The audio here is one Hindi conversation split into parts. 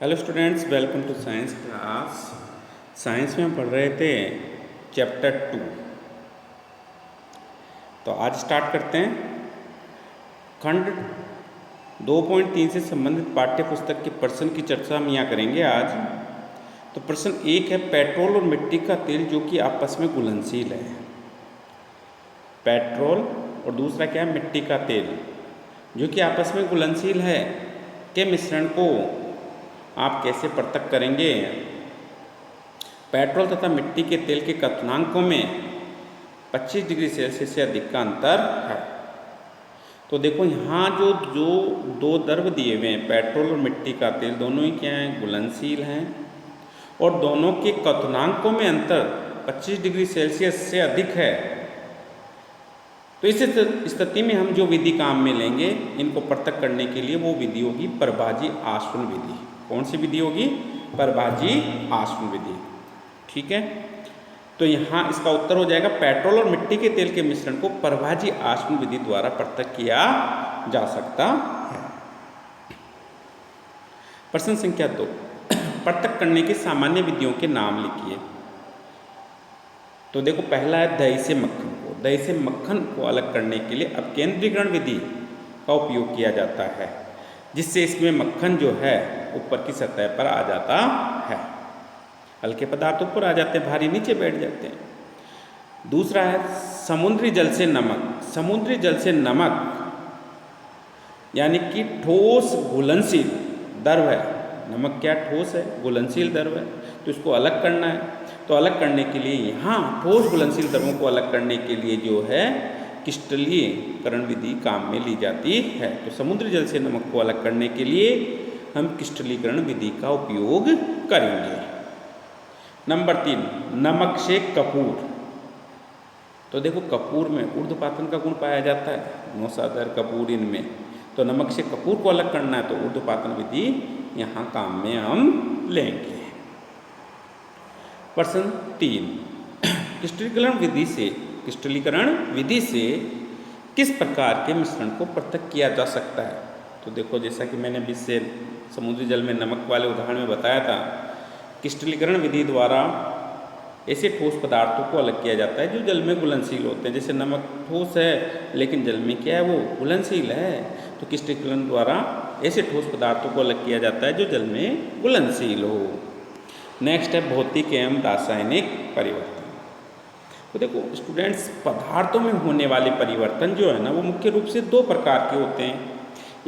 Hello students, welcome to science class. Science में हम पढ़ रहे थे चैप्टर 2। तो आज स्टार्ट करते हैं। खंड 2.3 से संबंधित पाठ्य पुस्तक के प्रश्न की चर्चा हम यहाँ करेंगे आज। तो प्रश्न 1 है, पेट्रोल और मिट्टी का तेल जो कि आपस में घुलनशील है। पेट्रोल और दूसरा क्या है, मिट्टी का तेल जो कि आपस में घुलनशील है के मिश्रण को आप कैसे पृथक करेंगे। पेट्रोल तथा मिट्टी के तेल के क्वथनांकों में 25 डिग्री सेल्सियस से अधिक का अंतर है। तो देखो यहाँ जो दो द्रव दिए हुए हैं, पेट्रोल और मिट्टी का तेल, दोनों ही क्या हैं, घुलनशील हैं और दोनों के क्वथनांकों में अंतर 25 डिग्री सेल्सियस से अधिक है। तो इस स्थिति में हम जो विधि काम में लेंगे इनको पृथक करने के लिए, वो विधि होगी परभाजी आसवन विधि। कौन सी विधि होगी? परभाजी आसवन विधि। ठीक है, तो यहाँ इसका उत्तर हो जाएगा, पेट्रोल और मिट्टी के तेल के मिश्रण को परभाजी आसवन विधि द्वारा पृथक किया जा सकता है। प्रश्न संख्या 2, पृथक करने की सामान्य विधियों के नाम लिखिए। तो देखो, पहला है दही से मक्खन को। दही से मक्खन को अलग करने के लिए अपकेंद्रीकरण विधि का उपयोग किया जाता है, जिससे इसमें मक्खन जो है ऊपर की सतह पर आ जाता है। हल्के पदार्थ ऊपर आ जाते हैं, भारी नीचे बैठ जाते हैं। दूसरा है समुद्री जल से नमक। समुद्री जल से नमक यानी कि ठोस घुलनशील द्रव है। नमक क्या ठोस है, घुलनशील द्रव है, तो इसको अलग करना है। तो अलग करने के लिए यहाँ ठोस घुलनशील द्रवों को अलग करने के लिए जो है क्रिस्टलीकरण विधि काम में ली जाती है। तो समुद्री जल से नमक को अलग करने के लिए हम क्रिस्टलीकरण विधि का उपयोग करेंगे। नंबर 3, नमक से कपूर। तो देखो, कपूर में ऊर्ध्वपातन का गुण पाया जाता है, नौसादर कपूर इनमें। तो नमक से कपूर को अलग करना है तो ऊर्ध्वपातन विधि यहाँ काम में हम लेंगे। प्रश्न 3, क्रिस्टलीकरण विधि से किस प्रकार के मिश्रण को पृथक किया जा सकता है। तो देखो, जैसा कि मैंने अभी से समुद्री जल में नमक वाले उदाहरण में बताया था, क्रिस्टलीकरण विधि द्वारा ऐसे ठोस पदार्थों को अलग किया जाता है जो जल में घुलनशील होते हैं। जैसे नमक ठोस है लेकिन जल में क्या है, वो घुलनशील है। तो क्रिस्टलीकरण द्वारा ऐसे ठोस पदार्थों को अलग किया जाता है जो जल में घुलनशील हो। नेक्स्ट है भौतिक एवं रासायनिक परिवर्तन। तो देखो स्टूडेंट्स, पदार्थों में होने वाले परिवर्तन जो है ना, वो मुख्य रूप से दो प्रकार के होते हैं।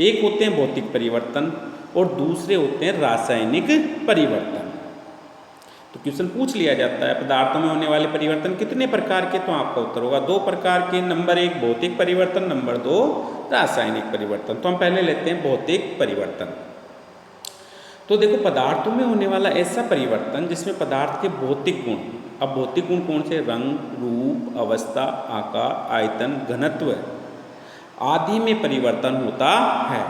एक होते हैं भौतिक परिवर्तन और दूसरे होते हैं रासायनिक परिवर्तन। तो क्वेश्चन पूछ लिया जाता है, पदार्थों में होने वाले परिवर्तन कितने प्रकार के, तो आपका उत्तर होगा 2 प्रकार के। नंबर 1 भौतिक परिवर्तन, नंबर 2 रासायनिक परिवर्तन। तो हम पहले लेते हैं भौतिक परिवर्तन। तो देखो, पदार्थों में होने वाला ऐसा परिवर्तन जिसमें पदार्थ के भौतिक गुण, अब भौतिक गुण कौन से, रंग, रूप, अवस्था, आकार, आयतन, घनत्व आदि में परिवर्तन होता है,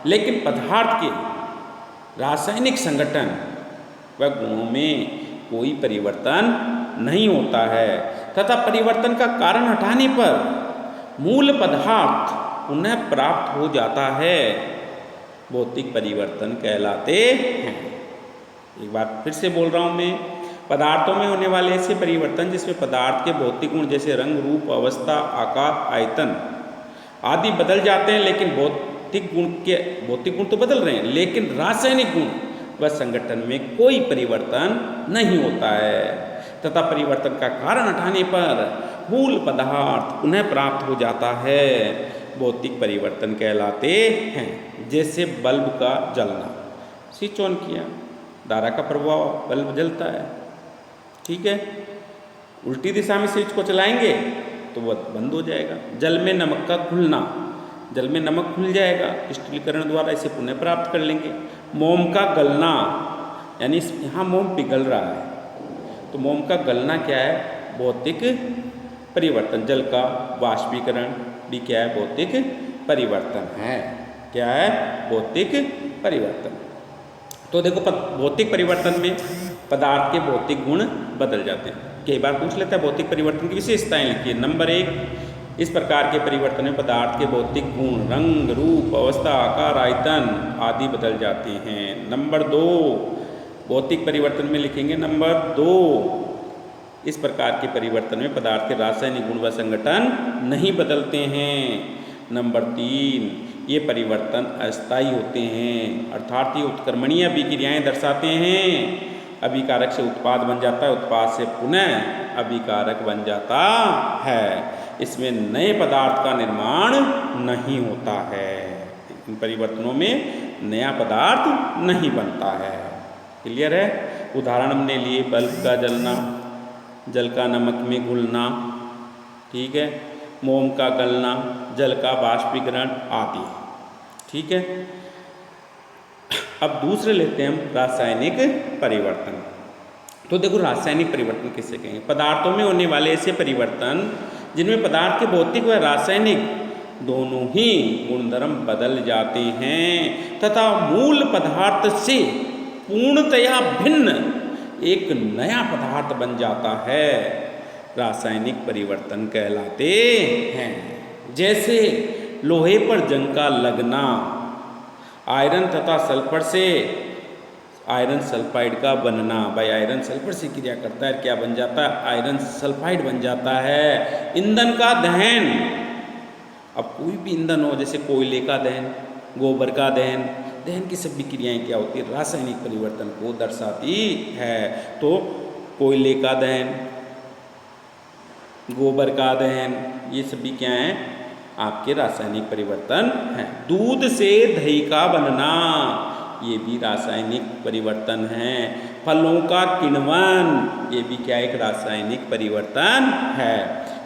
लेकिन पदार्थ के रासायनिक संगठन व गुणों में कोई परिवर्तन नहीं होता है तथा परिवर्तन का कारण हटाने पर मूल पदार्थ पुनः प्राप्त हो जाता है, भौतिक परिवर्तन कहलाते हैं। एक बार फिर से बोल रहा हूँ मैं, पदार्थों में होने वाले ऐसे परिवर्तन जिसमें पदार्थ के भौतिक गुण जैसे रंग, रूप, अवस्था, आकार, आयतन आदि बदल जाते हैं, लेकिन भौतिक गुण तो बदल रहे हैं, लेकिन रासायनिक गुण व संगठन में कोई परिवर्तन नहीं होता है तथा परिवर्तन का कारण हटाने पर मूल पदार्थ पुनः प्राप्त हो जाता है, भौतिक परिवर्तन कहलाते हैं। जैसे बल्ब का जलना, स्विच ऑन किया, धारा का प्रभाव, बल्ब जलता है। ठीक है, उल्टी दिशा में स्विच को चलाएंगे तो वह बंद हो जाएगा। जल में नमक का घुलना, जल में नमक घुल जाएगा, क्रिस्टलीकरण द्वारा इसे पुनः प्राप्त कर लेंगे। मोम का गलना, यानी यहाँ मोम पिघल रहा है, तो मोम का गलना क्या है, भौतिक परिवर्तन। जल का वाष्पीकरण भी क्या है, भौतिक परिवर्तन है। क्या है, भौतिक परिवर्तन। तो देखो, भौतिक परिवर्तन में पदार्थ के भौतिक गुण बदल जाते हैं। कई बार पूछ लेता है भौतिक परिवर्तन की विशेषताएं लिखिए। नंबर 1 इस प्रकार के परिवर्तन में पदार्थ के भौतिक गुण, रंग, रूप, अवस्था, आकार, आयतन आदि बदल जाते हैं। नंबर 2, भौतिक परिवर्तन में लिखेंगे नंबर 2, इस प्रकार के परिवर्तन में पदार्थ के रासायनिक गुण व संगठन नहीं बदलते हैं। नंबर 3, ये परिवर्तन अस्थायी होते हैं, अर्थात ये उत्क्रमणीय अभिक्रियाएं दर्शाते हैं। अभिकारक से उत्पाद बन जाता है, उत्पाद से पुनः अभिकारक बन जाता है। इसमें नए पदार्थ का निर्माण नहीं होता है। इन परिवर्तनों में नया पदार्थ नहीं बनता है। क्लियर है? उदाहरण हमने लिए बल्ब का जलना, जल का नमक में घुलना, ठीक है, मोम का गलना, जल का बाष्पीकरण आदि। ठीक है। अब दूसरे लेते हैं हम रासायनिक परिवर्तन। तो देखो रासायनिक परिवर्तन किसे कहेंगे? पदार्थों में होने वाले ऐसे परिवर्तन जिनमें पदार्थ के भौतिक व रासायनिक दोनों ही गुणधर्म बदल जाते हैं तथा मूल पदार्थ से पूर्णतया भिन्न एक नया पदार्थ बन जाता है, रासायनिक परिवर्तन कहलाते हैं। जैसे लोहे पर जंग का लगना, आयरन तथा सल्फर से आयरन सल्फाइड का बनना। भाई आयरन सल्फर से क्रिया करता है, क्या बन जाता है? आयरन सल्फाइड बन जाता है। ईंधन का दहन, अब कोई भी ईंधन हो, जैसे कोयले का दहन, गोबर का दहन, दहन की सभी क्रियाएं क्या होती है? रासायनिक परिवर्तन को दर्शाती है। तो कोयले का दहन, गोबर का दहन, ये सभी क्या हैं? आपके रासायनिक परिवर्तन हैं। दूध से दही का बनना, ये भी रासायनिक परिवर्तन है। फलों का किण्वन, ये भी क्या एक रासायनिक परिवर्तन है।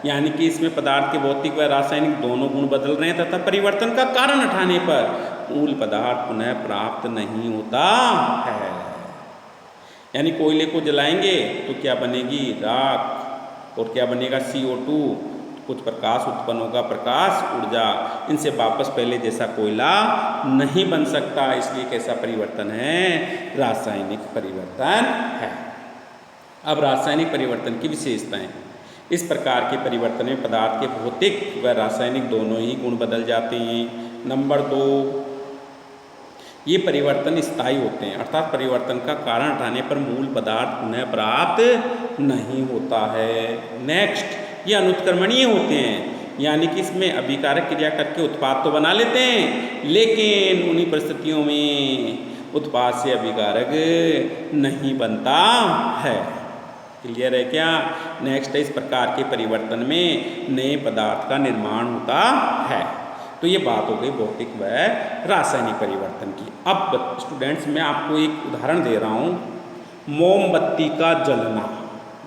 यानी कि इसमें पदार्थ के भौतिक व रासायनिक दोनों गुण बदल रहे हैं तथा परिवर्तन का कारण हटाने पर मूल पदार्थ पुनः प्राप्त नहीं होता है। यानी कोयले को जलाएंगे तो क्या बनेगी? राख। और क्या बनेगा? CO2। कुछ प्रकाश उत्पन्न होगा, प्रकाश ऊर्जा। इनसे वापस पहले जैसा कोयला नहीं बन सकता, इसलिए कैसा परिवर्तन है? रासायनिक परिवर्तन है। अब रासायनिक परिवर्तन की विशेषताएं। इस प्रकार के परिवर्तन में पदार्थ के भौतिक व रासायनिक दोनों ही गुण बदल जाते हैं। नंबर 2, ये परिवर्तन स्थायी होते हैं, अर्थात परिवर्तन का कारण हटाने पर मूल पदार्थ पुनः प्राप्त नहीं होता है। नेक्स्ट, ये अनुत्क्रमणीय होते हैं, यानी कि इसमें अभिकारक क्रिया करके उत्पाद तो बना लेते हैं, लेकिन उन्हीं परिस्थितियों में उत्पाद से अभिकारक नहीं बनता है। क्लियर है क्या? नेक्स्ट है, इस प्रकार के परिवर्तन में नए पदार्थ का निर्माण होता है। तो ये बात हो गई भौतिक व रासायनिक परिवर्तन की। अब स्टूडेंट्स मैं आपको एक उदाहरण दे रहा हूँ, मोमबत्ती का जलना।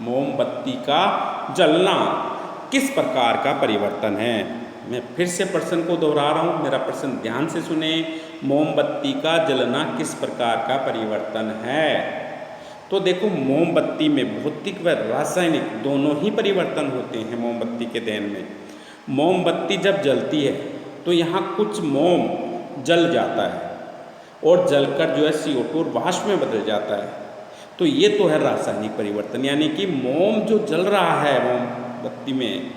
मोमबत्ती का जलना किस प्रकार का परिवर्तन है? मैं फिर से प्रश्न को दोहरा रहा हूँ, मेरा प्रश्न ध्यान से सुने। मोमबत्ती का जलना किस प्रकार का परिवर्तन है? तो देखो, मोमबत्ती में भौतिक व रासायनिक दोनों ही परिवर्तन होते हैं। मोमबत्ती के दहन में मोमबत्ती जब जलती है तो यहाँ कुछ मोम जल जाता है और जलकर जो है CO2 और वाष्प में बदल जाता है। तो ये तो है रासायनिक परिवर्तन, यानी कि मोम जो जल रहा है मोमबत्ती में,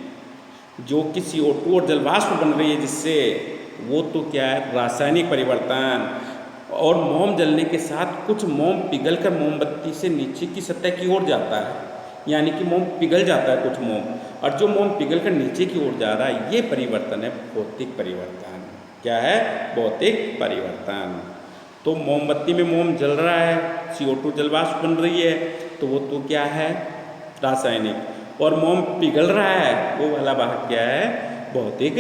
जो कि CO2 और जलवाष्प बन रही है जिससे, वो तो क्या है? रासायनिक परिवर्तन। और मोम जलने के साथ कुछ मोम पिघलकर मोमबत्ती से नीचे की सतह की ओर जाता है, यानी कि मोम पिघल जाता है कुछ मोम, और जो मोम पिघलकर नीचे की ओर जा रहा है, ये परिवर्तन है भौतिक परिवर्तन। क्या है? भौतिक परिवर्तन। तो मोमबत्ती में मोम जल रहा है, CO2 जलवाष्प बन रही है, तो वो तो क्या है? रासायनिक। और मोम पिघल रहा है, वो वाला भाग क्या है? भौतिक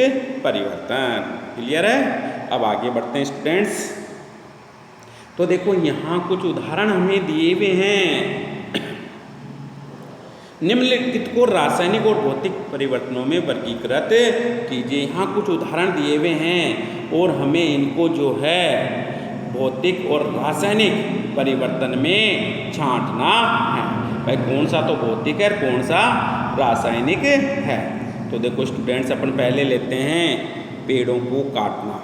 परिवर्तन। क्लियर है? अब आगे बढ़ते हैं स्टूडेंट्स। तो देखो यहाँ कुछ उदाहरण हमें दिए हुए हैं। निम्नलिखित को रासायनिक और भौतिक परिवर्तनों में वर्गीकृत कीजिए। यहाँ कुछ उदाहरण दिए हुए हैं और हमें इनको जो है भौतिक और रासायनिक परिवर्तन में छांटना है। भाई कौन सा तो भौतिक है, कौन सा रासायनिक है। तो देखो स्टूडेंट्स, अपन पहले लेते हैं पेड़ों को काटना।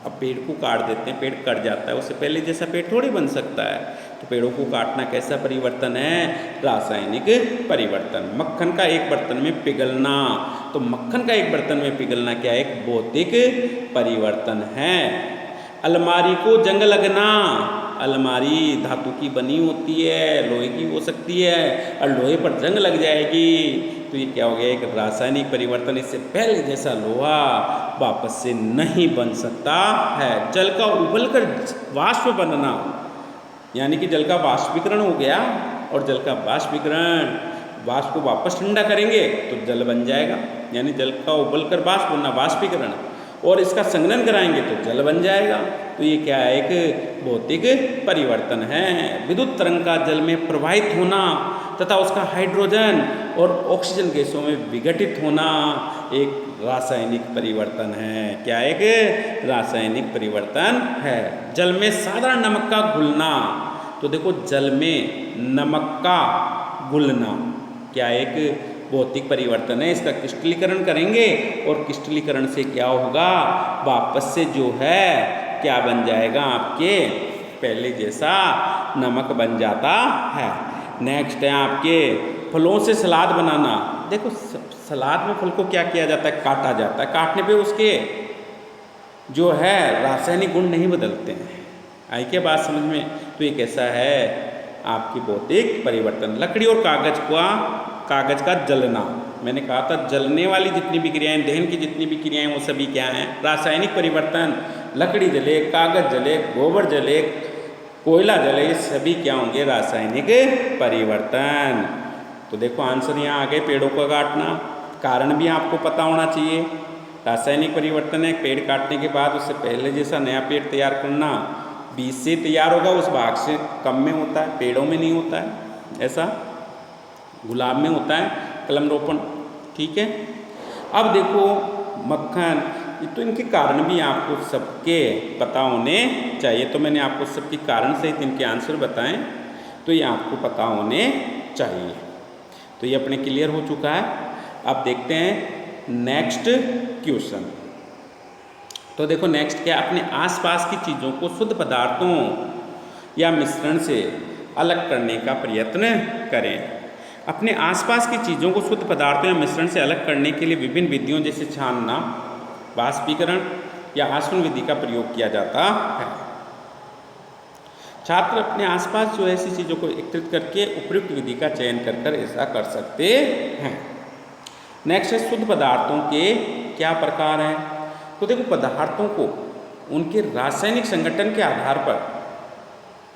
अब पेड़ को काट देते हैं, पेड़ कट जाता है, उससे पहले जैसा पेड़ थोड़ी बन सकता है। तो पेड़ों को काटना कैसा परिवर्तन है? रासायनिक परिवर्तन। मक्खन का एक बर्तन में पिघलना, तो मक्खन का एक बर्तन में पिघलना क्या है? एक भौतिक परिवर्तन है। अलमारी को जंग लगना, अलमारी धातु की बनी होती है, लोहे की हो सकती है, और लोहे पर जंग लग जाएगी तो ये क्या हो गया? एक रासायनिक परिवर्तन। इससे पहले जैसा लोहा वापस से नहीं बन सकता है। जल का उबलकर वाष्प बनना, यानी कि जल का वाष्पीकरण हो गया, और जल का वाष्पीकरण, वाष्प को वापस ठंडा करेंगे तो जल बन जाएगा, यानी जल का उबलकर वाष्प बनना वाष्पीकरण, और इसका संघनन कराएंगे तो जल बन जाएगा। तो ये क्या है? एक भौतिक परिवर्तन है। विद्युत तरंग का जल में प्रवाहित होना तथा उसका हाइड्रोजन और ऑक्सीजन गैसों में विघटित होना एक रासायनिक परिवर्तन है। क्या? एक रासायनिक परिवर्तन है। जल में साधारण नमक का घुलना, तो देखो जल में नमक का घुलना क्या एक भौतिक परिवर्तन है। इसका क्रिस्टलीकरण करेंगे और क्रिस्टलीकरण से क्या होगा? वापस से जो है क्या बन जाएगा? आपके पहले जैसा नमक बन जाता है। नेक्स्ट है आपके फलों से सलाद बनाना। देखो सलाद में फल को क्या किया जाता है? काटा जाता है। काटने पे उसके जो है रासायनिक गुण नहीं बदलते हैं। आई क्या बात समझ में? तो ये कैसा है? आपकी भौतिक परिवर्तन। लकड़ी और कागज का जलना, मैंने कहा था जलने वाली जितनी भी क्रियाएं, दहन की जितनी भी क्रियाएं, वो सभी क्या हैं? रासायनिक परिवर्तन। लकड़ी जले, कागज जले, गोबर जले, कोयला जले, ये सभी क्या होंगे? रासायनिक परिवर्तन। तो देखो आंसर यहाँ आ गए। पेड़ों को काटना, कारण भी आपको पता होना चाहिए। रासायनिक परिवर्तन है, पेड़ काटने के बाद उससे पहले जैसा नया पेड़ तैयार करना, बीज से तैयार होगा, उस भाग से कम में होता है, पेड़ों में नहीं होता है। ऐसा गुलाब में होता है कलम रोपण। ठीक है। अब देखो मक्खन, तो इनके कारण भी आपको सबके पता होने चाहिए। तो मैंने आपको सबके कारण सहित इनके आंसर बताएं, तो ये आपको पता होने चाहिए। तो ये अपने क्लियर हो चुका है। अब देखते हैं नेक्स्ट क्वेश्चन। तो देखो नेक्स्ट क्या? अपने आसपास की चीज़ों को शुद्ध पदार्थों या मिश्रण से अलग करने का प्रयत्न करें। अपने आसपास की चीज़ों को शुद्ध पदार्थों या मिश्रण से अलग करने के लिए विभिन्न विधियों जैसे छानना, वाष्पीकरण या आसवन विधि का प्रयोग किया जाता है। छात्र अपने आसपास जो ऐसी चीज़ों को एकत्रित करके उपयुक्त विधि का चयन कर ऐसा कर सकते हैं। नेक्स्ट है शुद्ध पदार्थों के क्या प्रकार हैं। तो देखो पदार्थों को उनके रासायनिक संगठन के आधार पर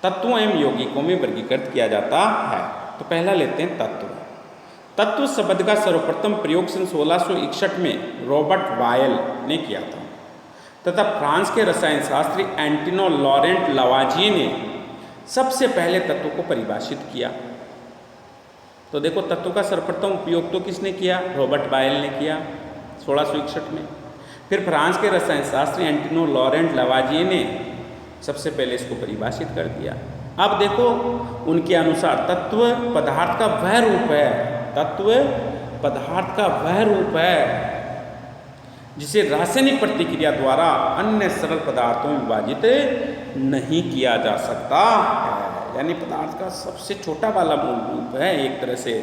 तत्वों एवं यौगिकों में वर्गीकृत किया जाता है। तो पहला लेते हैं तत्व। तत्व शब्द का सर्वप्रथम प्रयोग सन 1661 में रॉबर्ट बायल ने किया था तथा फ्रांस के रसायन शास्त्री एंटोनो लॉरेंट लवाजिये ने सबसे पहले तत्व को परिभाषित किया। तो देखो तत्व का सर्वप्रथम उपयोग तो किसने किया? रॉबर्ट बायल ने किया 1661 में। फिर फ्रांस के रसायन शास्त्री एंटोनो लॉरेंट लवाजिये ने सबसे पहले इसको परिभाषित कर दिया। अब देखो उनके अनुसार तत्व पदार्थ का वह रूप है, तत्व पदार्थ का वह रूप है जिसे रासायनिक प्रतिक्रिया द्वारा अन्य सरल पदार्थों में विभाजित नहीं किया जा सकता है। यानी पदार्थ का सबसे छोटा वाला मूल रूप है एक तरह से।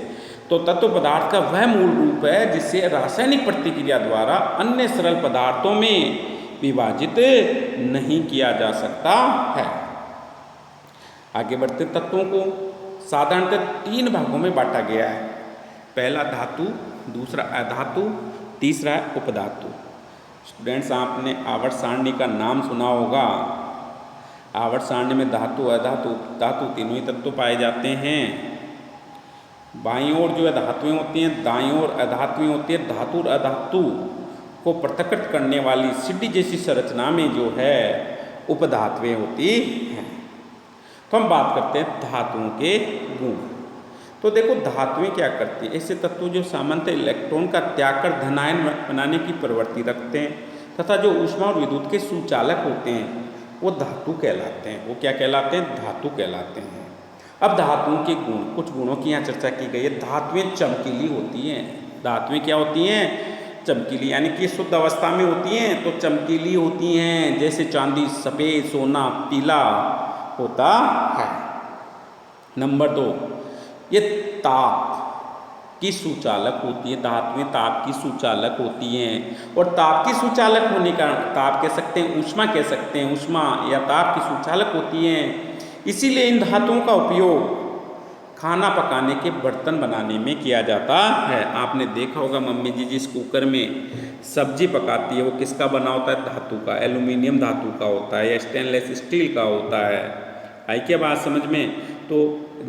तो तत्व पदार्थ का वह मूल रूप है जिसे रासायनिक प्रतिक्रिया द्वारा अन्य सरल पदार्थों में विभाजित नहीं किया जा सकता है। आगे बढ़ते तत्वों को साधारणतः 3 भागों में बांटा गया है। पहला धातु, दूसरा अधातु, तीसरा है उपधातु। स्टूडेंट्स आपने आवर्त सारणी का नाम सुना होगा। आवर्त सारणी में धातु, अधातु, धातु तीनों ही तत्व पाए जाते हैं। बाईं ओर जो है धातुएं होती हैं, दाईं ओर अधातुएं होती है। धातु और अधातु को पृथक्कृत करने वाली सीढ़ी जैसी संरचना में जो है उपधातुएं होती हैं। तो हम बात करते हैं धातुओं के गुण। तो देखो धातुएं क्या करती हैं? ऐसे तत्व जो सामान्यतः इलेक्ट्रॉन का त्याग कर धनायन बनाने की प्रवृत्ति रखते हैं तथा जो ऊष्मा और विद्युत के सुचालक होते हैं वो धातु कहलाते हैं। वो क्या कहलाते हैं? धातु कहलाते हैं। अब धातुओं के गुण, कुछ गुणों की यहाँ चर्चा की गई है। धातुएं चमकीली होती हैं। धातुएं क्या होती हैं? चमकीली, यानी कि शुद्ध अवस्था में होती हैं तो चमकीली होती हैं, जैसे चांदी, सफ़ेद, सोना, पीला होता है। नंबर 2, ये ताप की सुचालक होती है। धातुएं ताप की सुचालक होती हैं, और ताप की सुचालक होने का, ताप कह सकते हैं, ऊष्मा कह सकते हैं, ऊष्मा या ताप की सुचालक होती हैं। इसीलिए इन धातुओं का उपयोग खाना पकाने के बर्तन बनाने में किया जाता है। आपने देखा होगा मम्मी जी जिस कुकर में सब्जी पकाती है वो किसका बना होता है? धातु का, एल्यूमिनियम धातु का होता है या स्टेनलेस स्टील का होता है। आई क्या बात समझ में? तो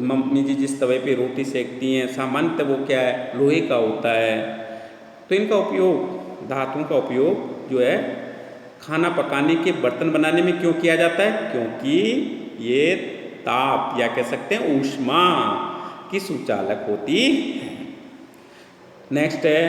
मम्मी जी जिस तवे पे रोटी सेकती हैं सामान्यतः वो क्या है? लोहे का होता है। तो इनका उपयोग, धातुओं का उपयोग जो है खाना पकाने के बर्तन बनाने में क्यों किया जाता है? क्योंकि ये ताप या कह सकते हैं ऊष्मा की सुचालक होती है। नेक्स्ट है,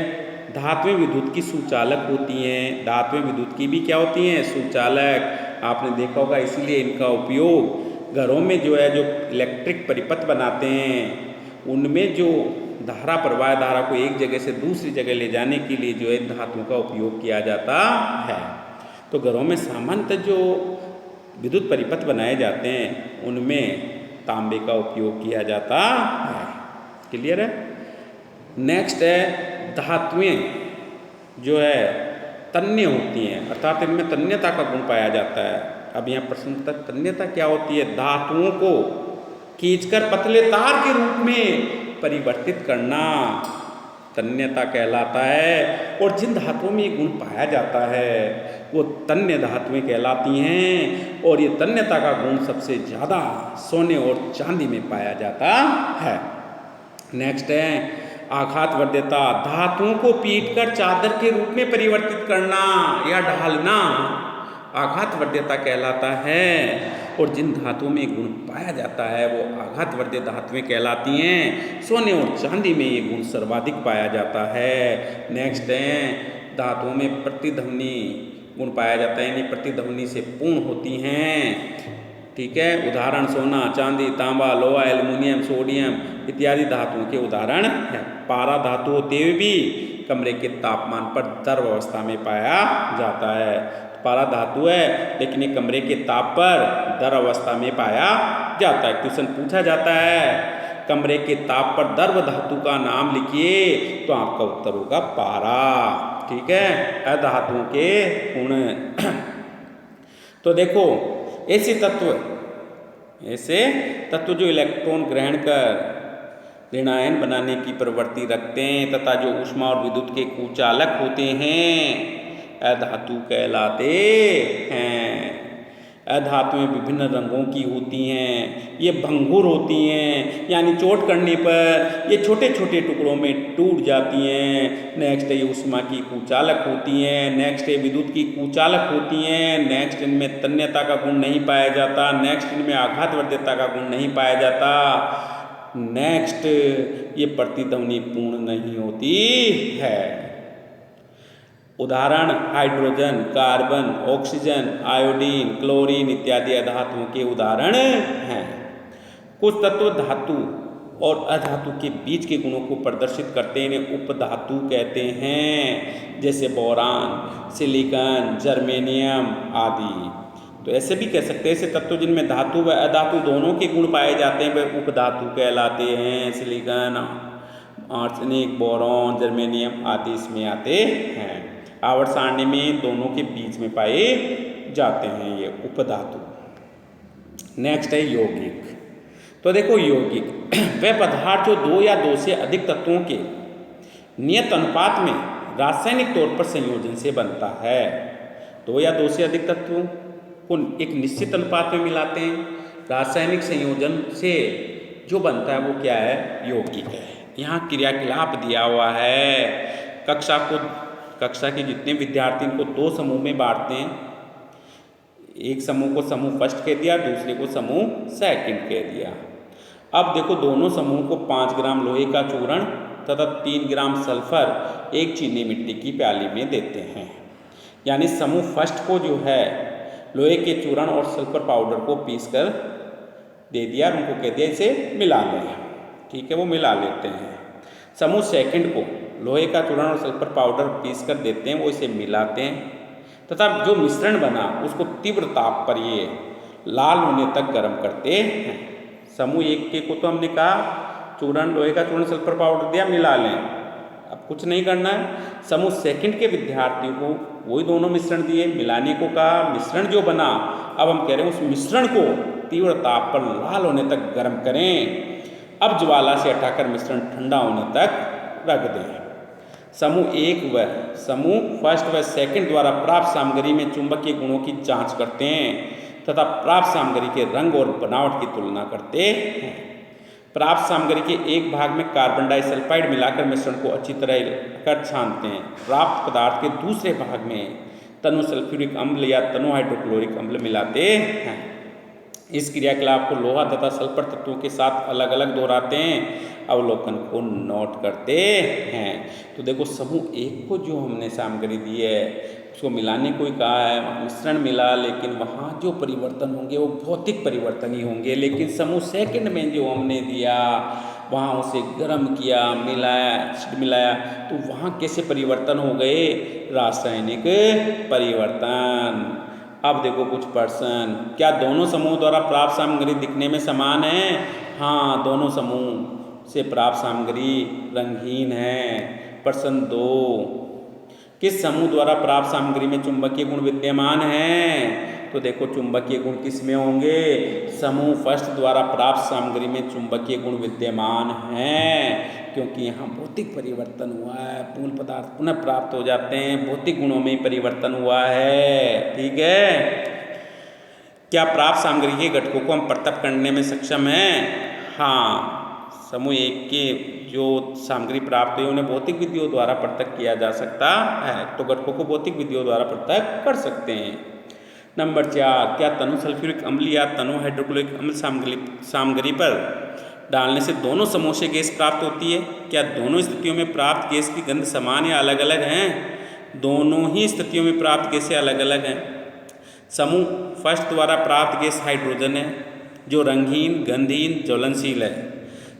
धातुएं विद्युत की सुचालक होती हैं। धातुएं विद्युत की भी क्या होती हैं? सुचालक। आपने देखा होगा, इसीलिए इनका उपयोग घरों में जो है, जो इलेक्ट्रिक परिपथ बनाते हैं उनमें जो धारा प्रवाह, धारा को एक जगह से दूसरी जगह ले जाने के लिए जो है धातुओं का उपयोग किया जाता है। तो घरों में सामान्यतः जो विद्युत परिपथ बनाए जाते हैं उनमें तांबे का उपयोग किया जाता है। क्लियर है? नेक्स्ट है, धातुएं जो है तन्य होती हैं, अर्थात इनमें तन्यता का गुण पाया जाता है। अब यहाँ प्रश्न था, तन्यता क्या होती है? धातुओं को खींचकर पतले तार के रूप में परिवर्तित करना तन्यता कहलाता है। और जिन धातुओं में ये गुण पाया जाता है वो तन्य धातुएं कहलाती हैं, और ये तन्यता का गुण सबसे ज़्यादा सोने और चांदी में पाया जाता है। नेक्स्ट है, आघातवर्ध्यता। धातुओं को पीटकर चादर के रूप में परिवर्तित करना या ढालना आघातवर्ध्यता कहलाता है। और जिन धातुओं में गुण पाया जाता है वो आघातवर्ध्य धातुएं कहलाती हैं। सोने और चांदी में ये गुण सर्वाधिक पाया जाता है। नेक्स्ट है, धातुओं में प्रतिध्वनि गुण पाया जाता है, यानी प्रतिध्वनि से पूर्ण होती हैं। ठीक है, उदाहरण सोना, चांदी, तांबा, लोहा, एल्युमिनियम, सोडियम इत्यादि धातुओं के उदाहरण हैं। पारा धातु होते हुए भी कमरे के तापमान पर द्रव अवस्था में पाया जाता है। पारा धातु है लेकिन ये कमरे के ताप पर द्रव अवस्था में पाया जाता है। क्वेश्चन पूछा जाता है कमरे के ताप पर द्रव धातु का नाम लिखिए, तो आपका उत्तर होगा पारा। ठीक है, अधातुओं के गुण। तो देखो, ऐसे तत्व जो इलेक्ट्रॉन ग्रहण कर ऋणायन बनाने की प्रवृत्ति रखते हैं तथा जो ऊष्मा और विद्युत के कुचालक होते हैं अधातु कहलाते हैं। अधातुएं विभिन्न रंगों की होती हैं, ये भंगुर होती हैं, यानी चोट करने पर ये छोटे छोटे टुकड़ों में टूट जाती हैं। नेक्स्ट ये ऊष्मा की कुचालक होती हैं। नेक्स्ट ये विद्युत की कुचालक होती हैं। नेक्स्ट इनमें तन्यता का गुण नहीं पाया जाता। नेक्स्ट इनमें आघातवर्ध्यता का गुण नहीं पाया जाता। नेक्स्ट ये प्रतिध्वनि पूर्ण नहीं होती है। उदाहरण hydrogen, carbon, oxygen, iodine, chlorine इत्यादि अधातुओं के उदाहरण हैं। कुछ तत्व धातु और अधातु के बीच के गुणों को प्रदर्शित करते हैं, इन्हें उपधातु कहते हैं, जैसे बोरान, सिलिकॉन, जर्मेनियम आदि। तो ऐसे भी कह सकते हैं, ऐसे तत्व जिनमें धातु व अधातु दोनों के गुण पाए जाते हैं वे उपधातु कहलाते हैं। सिलिकॉन, आर्सेनिक, बोरॉन, जर्मेनियम आदि इसमें आते हैं। आवर्त सारणी में दोनों के बीच में पाए जाते हैं ये उपधातु। नेक्स्ट है यौगिक। तो देखो यौगिक वह पदार्थ जो दो या दो से अधिक तत्वों के नियत अनुपात में रासायनिक तौर पर संयोजन से बनता है। दो या दो से अधिक तत्वों को एक निश्चित अनुपात में मिलाते हैं, रासायनिक संयोजन से जो बनता है वो क्या है? यौगिक है। यहाँ क्रियाकलाप दिया हुआ है। कक्षा के जितने विद्यार्थी को दो समूह में बांटते हैं, एक समूह को समूह फर्स्ट कह दिया, दूसरे को समूह सेकंड कह दिया। अब देखो दोनों समूह को 5 ग्राम लोहे का चूर्ण तथा 3 ग्राम सल्फर एक चीनी मिट्टी की प्याली में देते हैं। यानी समूह फर्स्ट को जो है लोहे के चूर्ण और सल्फर पाउडर को पीस कर दे दिया, उनको कह दिया इसे मिला लें। ठीक है, वो मिला लेते हैं। समूह सेकंड को लोहे का चूर्ण और सल्फर पाउडर पीस कर देते हैं, वो इसे मिलाते हैं तथा जो मिश्रण बना उसको तीव्र ताप पर ये लाल होने तक गर्म करते हैं। समूह 1 के को तो हमने कहा चूर्ण, लोहे का चूर्ण, सल्फर पाउडर दिया, मिला लें, अब कुछ नहीं करना है। समूह 2 के विद्यार्थियों को वही दोनों मिश्रण दिए, मिलाने को कहा, मिश्रण जो बना अब हम कह रहे हैं उस मिश्रण को तीव्र ताप पर लाल होने तक गर्म करें। अब ज्वाला से हटाकर मिश्रण ठंडा होने तक रख दें। समूह 1 व समूह फर्स्ट व सेकंड द्वारा प्राप्त सामग्री में चुंबकीय गुणों की जांच करते हैं तथा प्राप्त सामग्री के रंग और बनावट की तुलना करते हैं। प्राप्त सामग्री के एक भाग में कार्बन डाइसल्फाइड मिलाकर मिश्रण को अच्छी तरह कर छानते हैं। प्राप्त पदार्थ के दूसरे भाग में तनु सल्फ्यूरिक अम्ल या तनु हाइड्रोक्लोरिक अम्ल मिलाते हैं। इस क्रियाकलाप को लोहा तथा सल्फर तत्वों के साथ अलग अलग दोहराते हैं, अवलोकन को नोट करते हैं। तो देखो समूह 1 को जो हमने सामग्री दी है उसको मिलाने को ही कहा है, मिश्रण मिला, लेकिन वहाँ जो परिवर्तन होंगे वो भौतिक परिवर्तन ही होंगे। लेकिन समूह 2 में जो हमने दिया वहाँ उसे गर्म किया, मिलाया तो वहाँ कैसे परिवर्तन हो गए, रासायनिक परिवर्तन। अब देखो कुछ प्रश्न, क्या दोनों समूह द्वारा प्राप्त सामग्री दिखने में समान है? हाँ, दोनों समूह से प्राप्त सामग्री रंगहीन है। प्रश्न 2, किस समूह द्वारा प्राप्त सामग्री में चुंबकीय गुण विद्यमान हैं? तो देखो चुंबकीय गुण किस में होंगे, समूह फर्स्ट द्वारा प्राप्त सामग्री में चुंबकीय गुण विद्यमान हैं, क्योंकि यहाँ भौतिक परिवर्तन हुआ है, मूल पदार्थ पुनः प्राप्त हो जाते हैं, भौतिक गुणों में ही परिवर्तन हुआ है। ठीक है, क्या प्राप्त सामग्री के घटकों को हम पृथक करने में सक्षम हैं? हाँ, समूह 1 के जो सामग्री प्राप्त हुई उन्हें भौतिक विधियों द्वारा पृथक किया जा सकता है, तो घटकों को भौतिक विधियों द्वारा पृथक कर सकते हैं। नंबर 4, क्या तनु सल्फ्यूरिक अम्ल या तनु हाइड्रोक्लोरिक अम्ल सामग्री पर डालने से दोनों समूह से गैस प्राप्त होती है? क्या दोनों स्थितियों में प्राप्त गैस की गंध समान या अलग अलग हैं? दोनों ही स्थितियों में प्राप्त गैसें अलग अलग हैं। समूह फर्स्ट द्वारा प्राप्त गैस हाइड्रोजन है जो रंगहीन, गंधहीन, ज्वलनशील है।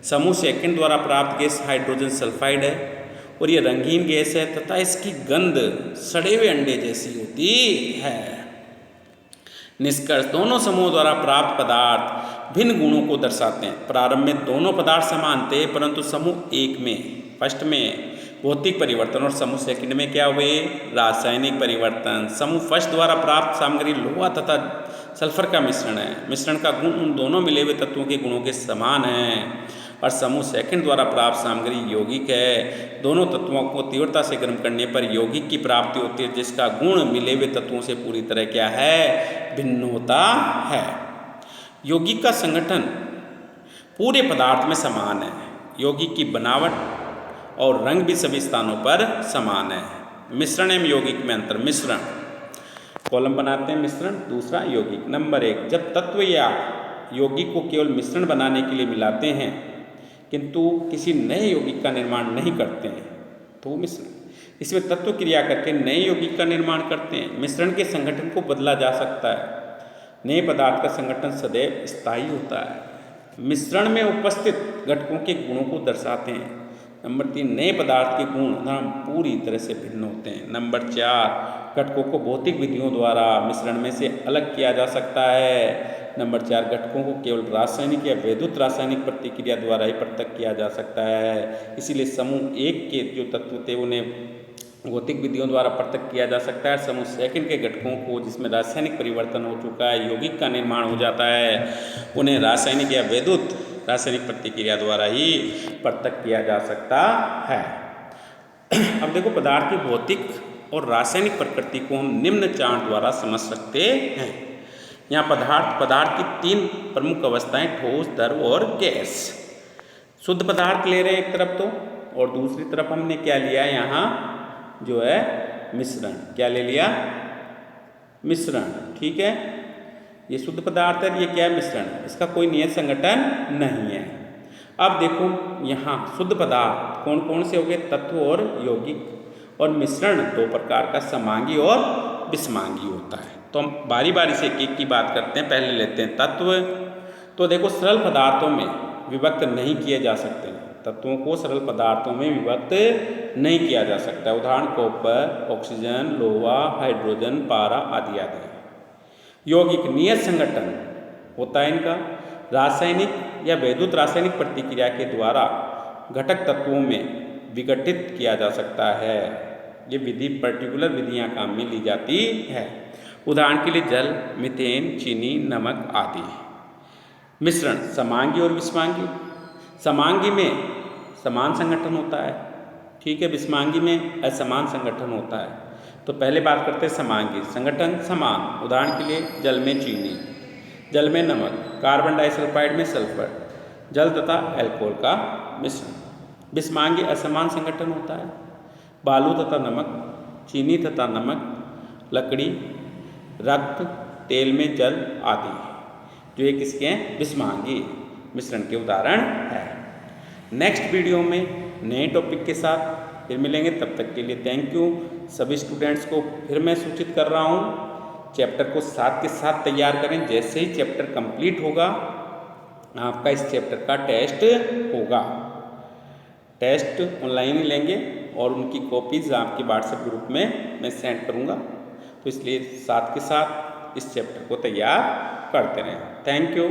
समूह 2 द्वारा प्राप्त गैस हाइड्रोजन सल्फाइड है और ये रंगहीन गैस है तथा इसकी गंध सड़े हुए अंडे जैसी होती है। निष्कर्ष, दोनों समूहों द्वारा प्राप्त पदार्थ भिन्न गुणों को दर्शाते हैं। प्रारंभ में दोनों पदार्थ समान थे, परंतु समूह 1 में फर्स्ट में भौतिक परिवर्तन और समूह 2 में क्या हुए, रासायनिक परिवर्तन। समूह फर्स्ट द्वारा प्राप्त सामग्री लोहा तथा सल्फर का मिश्रण है। मिश्रण का गुण उन दोनों मिले हुए तत्वों के गुणों के समान है। और समूह 2 द्वारा प्राप्त सामग्री यौगिक है। दोनों तत्वों को तीव्रता से गर्म करने पर यौगिक की प्राप्ति होती है, जिसका गुण मिले हुए तत्वों से पूरी तरह क्या है, भिन्न होता है। यौगिक का संगठन पूरे पदार्थ में समान है। यौगिक की बनावट और रंग भी सभी स्थानों पर समान है। मिश्रण एवं यौगिक में अंतर। मिश्रण कॉलम बनाते हैं, मिश्रण, दूसरा यौगिक। नंबर 1, जब तत्व या यौगिक को केवल मिश्रण बनाने के लिए मिलाते हैं किंतु किसी नए यौगिक का निर्माण नहीं करते हैं तो मिश्रण। इसमें तत्व क्रिया करके नए यौगिक का निर्माण करते हैं। मिश्रण के संगठन को बदला जा सकता है। नए पदार्थ का संगठन सदैव स्थायी होता है। मिश्रण में उपस्थित घटकों के गुणों को दर्शाते हैं। नंबर 3, नए पदार्थ के गुण पूरी तरह से भिन्न होते हैं। नंबर 4, घटकों को भौतिक विधियों द्वारा मिश्रण में से अलग किया जा सकता है। नंबर 4, घटकों को केवल रासायनिक या वैद्युत रासायनिक प्रतिक्रिया द्वारा ही पृथक किया जा सकता है। इसीलिए समूह 1 के जो तत्व थे उन्हें भौतिक विधियों द्वारा पृथक किया जा सकता है। समूह 2 के घटकों को जिसमें रासायनिक परिवर्तन हो चुका है, यौगिक का निर्माण हो जाता है, उन्हें रासायनिक या वैद्युत रासायनिक प्रतिक्रिया द्वारा ही पृथक किया जा सकता है। अब देखो पदार्थ की भौतिक और रासायनिक प्रकृति को हम निम्न चार्ट द्वारा समझ सकते हैं। यहाँ पदार्थ की 3 प्रमुख अवस्थाएं, ठोस, द्रव और गैस। शुद्ध पदार्थ ले रहे हैं एक तरफ तो, और दूसरी तरफ हमने क्या लिया यहाँ जो है मिश्रण। क्या ले लिया, मिश्रण। ठीक है, ये शुद्ध पदार्थ है, ये क्या है, मिश्रण। इसका कोई नियत संगठन नहीं है। अब देखो यहाँ शुद्ध पदार्थ कौन कौन से हो गए, तत्व और यौगिक। और मिश्रण 2 प्रकार का, समांगी और विषमांगी होता है। तो हम बारी बारी से एक एक की बात करते हैं। पहले लेते हैं तत्व। तो देखो सरल पदार्थों में विभक्त नहीं किए जा सकते, तत्वों को सरल पदार्थों में विभक्त नहीं किया जा सकता। उदाहरण कॉपर, ऑक्सीजन, लोहा, हाइड्रोजन, पारा आदि आदि। यौगिक नियत संगठन होता है इनका, रासायनिक या वैद्युत रासायनिक प्रतिक्रिया के द्वारा घटक तत्वों में विघटित किया जा सकता है। ये विधि पर्टिकुलर विधियां काम में ली जाती है। उदाहरण के लिए जल, मीथेन, चीनी, नमक आदि। मिश्रण समांगी और विषमांगी। समांगी में समान संगठन होता है, ठीक है, विषमांगी में असमान संगठन होता है। तो पहले बात करते हैं समांगी संगठन समान। उदाहरण के लिए जल में चीनी, जल में नमक, कार्बन डाइसल्फाइड में सल्फर, जल तथा अल्कोहल का मिश्रण। विषमांगी असमान संगठन होता है, बालू तथा नमक, चीनी तथा नमक, लकड़ी, रक्त, तेल में जल आदि, जो ये किसके हैं, विषमांगी मिश्रण के उदाहरण है। नेक्स्ट वीडियो में नए टॉपिक के साथ फिर मिलेंगे, तब तक के लिए थैंक यू। सभी स्टूडेंट्स को फिर मैं सूचित कर रहा हूँ, चैप्टर को साथ के साथ तैयार करें। जैसे ही चैप्टर कंप्लीट होगा आपका इस चैप्टर का टेस्ट होगा। टेस्ट ऑनलाइन ही लेंगे और उनकी कॉपीज़ आपके व्हाट्सएप ग्रुप में मैं सेंड करूँगा, तो इसलिए साथ के साथ इस चैप्टर को तैयार करते रहें। Thank you.